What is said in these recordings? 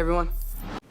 everyone.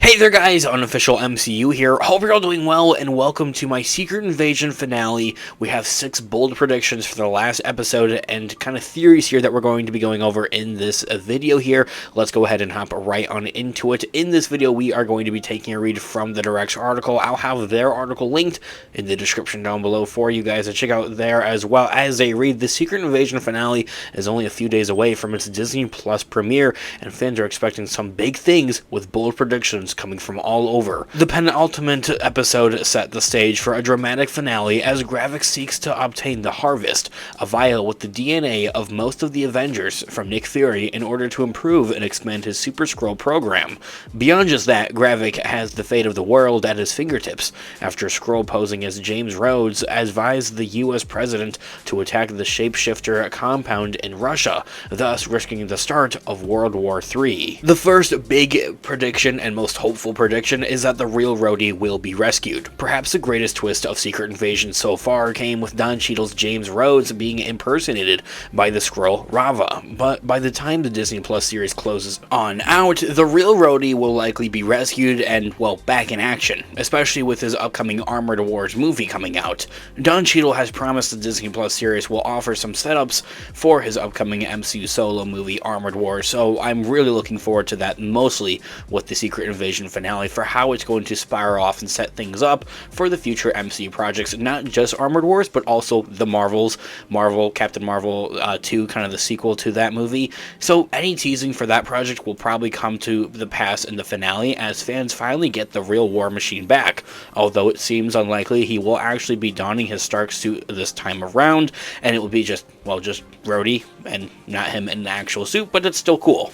Hey there guys, Unofficial MCU here. Hope you're all doing well, and welcome to my Secret Invasion finale. We have 6 bold predictions for the last episode and kind of theories here that we're going to be going over in this video here. Let's go ahead and hop right on into it. In this video, we are going to be taking a read from the Direct's article. I'll have their article linked in the description down below for you guys to check out there as well as a read. The Secret Invasion finale is only a few days away from its Disney Plus premiere, and fans are expecting some big things with bold predictions coming from all over. The penultimate episode set the stage for a dramatic finale as Gravik seeks to obtain the Harvest, a vial with the DNA of most of the Avengers from Nick Fury in order to improve and expand his Super Skrull program. Beyond just that, Gravik has the fate of the world at his fingertips after Skrull posing as James Rhodes advised the US president to attack the shapeshifter compound in Russia, thus risking the start of World War III. The first big prediction and most hopeful prediction is that the real Rhodey will be rescued. Perhaps the greatest twist of Secret Invasion so far came with Don Cheadle's James Rhodes being impersonated by the Skrull Rava, but by the time the Disney Plus series closes on out, the real Rhodey will likely be rescued and, well, back in action, especially with his upcoming Armored Wars movie coming out. Don Cheadle has promised the Disney Plus series will offer some setups for his upcoming MCU solo movie Armored Wars, so I'm really looking forward to that, mostly with the Secret Invasion finale, for how it's going to spiral off and set things up for the future MCU projects, not just Armored Wars, but also the Captain Marvel 2, kind of the sequel to that movie. So any teasing for that project will probably come to the pass in the finale as fans finally get the real War Machine back, although it seems unlikely he will actually be donning his Stark suit this time around, and it will be just Rhodey and not him in an actual suit, but it's still cool.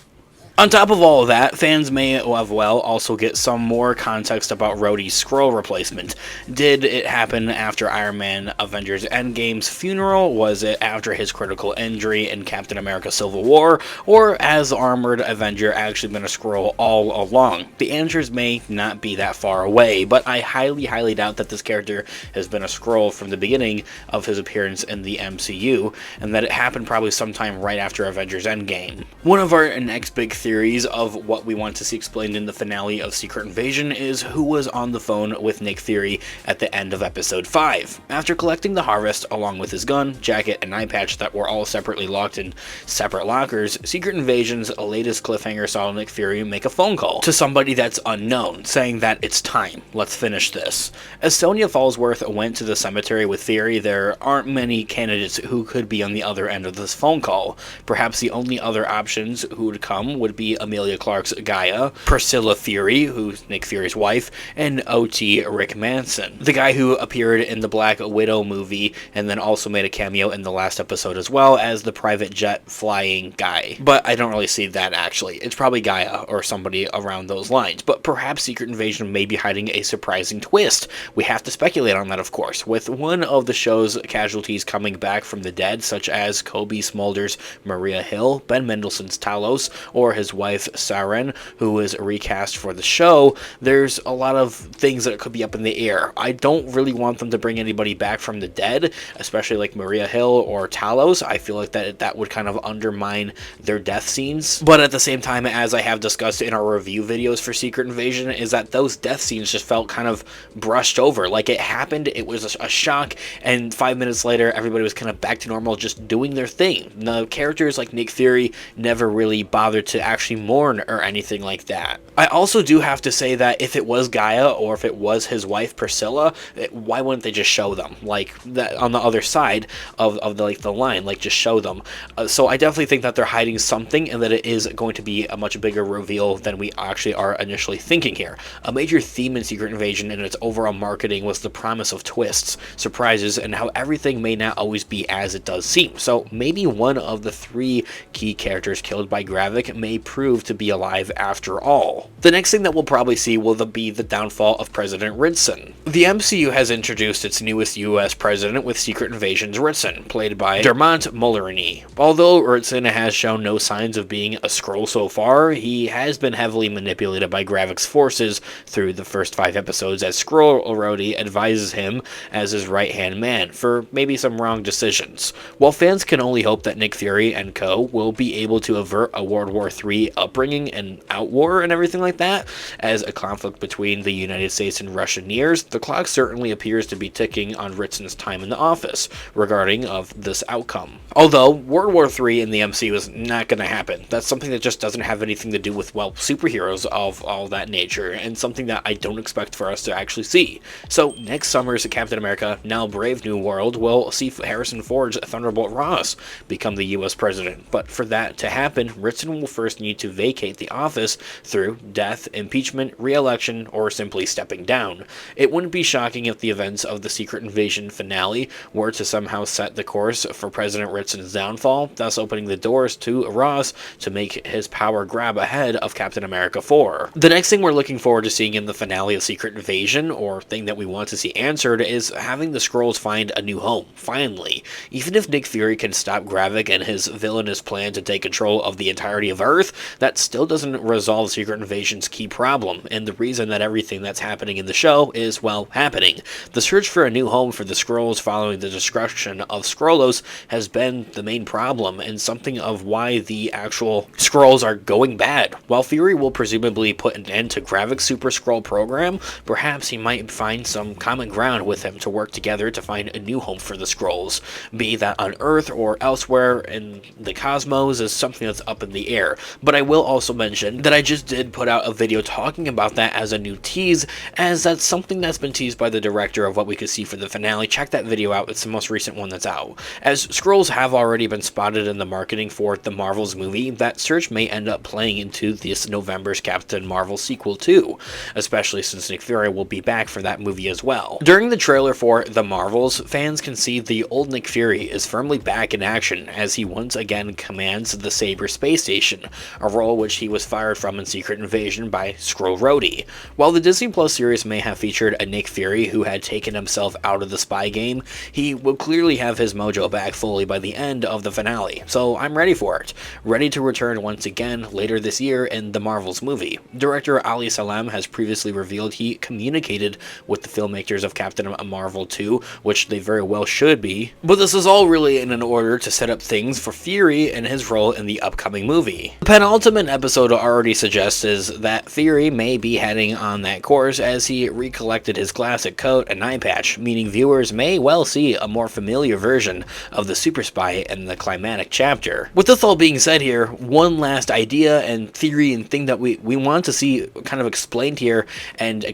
On top of all of that, fans may also get some more context about Rhodey's Skrull replacement. Did it happen after Iron Man Avengers Endgame's funeral? Was it after his critical injury in Captain America Civil War? Or has the Armored Avenger actually been a Skrull all along? The answers may not be that far away, but I highly doubt that this character has been a Skrull from the beginning of his appearance in the MCU, and that it happened probably sometime right after Avengers Endgame. One of our next big theories of what we want to see explained in the finale of Secret Invasion is who was on the phone with Nick Fury at the end of episode 5. After collecting the Harvest along with his gun, jacket, and eye patch that were all separately locked in separate lockers, Secret Invasion's latest cliffhanger saw Nick Fury make a phone call to somebody that's unknown, saying that it's time, let's finish this. As Sonya Fallsworth went to the cemetery with Fury, there aren't many candidates who could be on the other end of this phone call. Perhaps the only other options who would come would be Emilia Clarke's Gaia, Priscilla Fury, who's Nick Fury's wife, and OT Rick Manson, the guy who appeared in the Black Widow movie and then also made a cameo in the last episode as well as the private jet flying guy. But I don't really see that actually. It's probably Gaia or somebody around those lines. But perhaps Secret Invasion may be hiding a surprising twist. We have to speculate on that, of course, with one of the show's casualties coming back from the dead, such as Kobe Smolder's Maria Hill, Ben Mendelsohn's Talos, or his wife Saren, who is recast for the show. There's a lot of things that could be up in the air. I don't really want them to bring anybody back from the dead, especially like Maria Hill or Talos. I feel like that would kind of undermine their death scenes. But at the same time, as I have discussed in our review videos for Secret Invasion, is that those death scenes just felt kind of brushed over. Like it happened, it was a shock, and 5 minutes later, everybody was kind of back to normal, just doing their thing. The characters like Nick Fury never really bothered to actually mourn or anything like that. I also do have to say that if it was Gaia or if it was his wife Priscilla, why wouldn't they just show them like that on the other side of the line, like just show them? So I definitely think that they're hiding something and that it is going to be a much bigger reveal than we actually are initially thinking here. A major theme in Secret Invasion and its overall marketing was the promise of twists, surprises, and how everything may not always be as it does seem. So maybe one of the 3 key characters killed by Gravik may prove to be alive after all. The next thing that we'll probably see will be the downfall of President Ritson. The MCU has introduced its newest US president with Secret Invasion's Ritson, played by Dermot Mulroney. Although Ritson has shown no signs of being a Skrull so far, he has been heavily manipulated by Gravik's forces through the first 5 episodes as Skrull Rhodey advises him as his right-hand man for maybe some wrong decisions. While fans can only hope that Nick Fury and co. will be able to avert a World War III III upbringing and outwar and everything like that, as a conflict between the United States and Russia nears, the clock certainly appears to be ticking on Ritson's time in the office regarding of this outcome. Although World War III in the MCU is not going to happen. That's something that just doesn't have anything to do with, well, superheroes of all that nature, and something that I don't expect for us to actually see. So next summer's Captain America, Now Brave New World, will see Harrison Ford's Thunderbolt Ross become the US president. But for that to happen, Ritson will first need to vacate the office through death, impeachment, re-election, or simply stepping down. It wouldn't be shocking if the events of the Secret Invasion finale were to somehow set the course for President Ritson's downfall, thus opening the doors to Ross to make his power grab ahead of Captain America 4. The next thing we're looking forward to seeing in the finale of Secret Invasion, or thing that we want to see answered, is having the Skrulls find a new home, finally. Even if Nick Fury can stop Gravik and his villainous plan to take control of the entirety of Earth, that still doesn't resolve Secret Invasion's key problem, and the reason that everything that's happening in the show is, well, happening. The search for a new home for the Skrulls following the destruction of Skrullos has been the main problem, and something of why the actual Skrulls are going bad. While Fury will presumably put an end to Gravik's Super Skrull program, perhaps he might find some common ground with him to work together to find a new home for the Skrulls. Be that on Earth or elsewhere in the cosmos is something that's up in the air. But I will also mention that I just did put out a video talking about that as a new tease, as that's something that's been teased by the director of what we could see for the finale. Check that video out, it's the most recent one that's out. As Skrulls have already been spotted in the marketing for the Marvels movie, that search may end up playing into this November's Captain Marvel sequel too, especially since Nick Fury will be back for that movie as well. During the trailer for The Marvels, fans can see the old Nick Fury is firmly back in action as he once again commands the Saber space station, a role which he was fired from in Secret Invasion by Skrull Rhodey. While the Disney Plus series may have featured a Nick Fury who had taken himself out of the spy game, he will clearly have his mojo back fully by the end of the finale, so I'm ready for it. Ready to return once again later this year in the Marvels movie. Director Ali Salem has previously revealed he communicated with the filmmakers of Captain Marvel 2, which they very well should be, but this is all really in an order to set up things for Fury and his role in the upcoming movie. The penultimate episode already suggests is that Fury may be heading on that course as he recollected his classic coat and eye patch, meaning viewers may well see a more familiar version of the super spy in the climatic chapter. With this all being said here, one last idea and theory and thing that we want to see kind of explained here and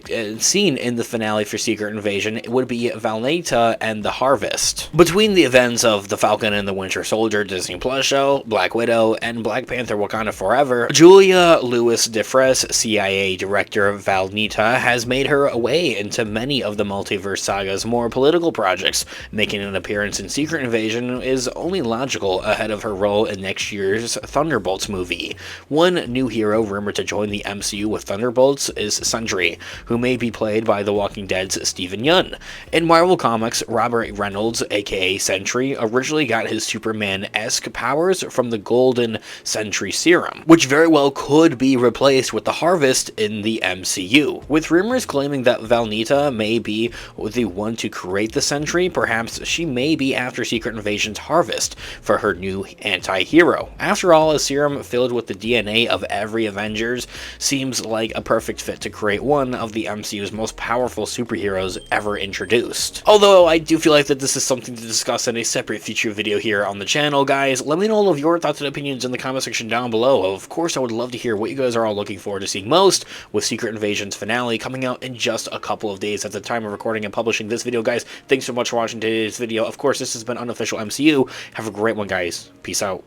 seen in the finale for Secret Invasion would be Valnata and the Harvest. Between the events of The Falcon and the Winter Soldier Disney Plus show, Black Widow, and Black Panther Wakanda Forever, Julia Louis-Dreyfus, CIA director of Valnata, has made her way into many of the multiverse saga's more political projects. Making an appearance in Secret Invasion is only logical ahead of her role in next year's Thunderbolts movie. One new hero rumored to join the MCU with Thunderbolts is Sentry, who may be played by The Walking Dead's Stephen Yeun. In Marvel Comics, Robert Reynolds, aka Sentry, originally got his Superman-esque powers from the Golden Sentry Serum, which very well could be replaced with the Harvest in the MCU. With rumors claiming that Valnata may be the one to create the Sentry, perhaps she may be after Secret Invasion's Harvest for her new anti-hero. After all, a serum filled with the DNA of every Avengers seems like a perfect fit to create one of the MCU's most powerful superheroes ever introduced. Although I do feel like that this is something to discuss in a separate future video here on the channel, guys. Let me know all of your thoughts and opinions in the comment section down below. Of course, I would love to hear what you guys are all looking forward to seeing most, with Secret Invasion's finale coming out in just a couple of days at the time of recording and publishing this video, guys. Thanks so much for watching today's video. Of course, this has been Unofficial MCU. Have a great one, guys. Peace out.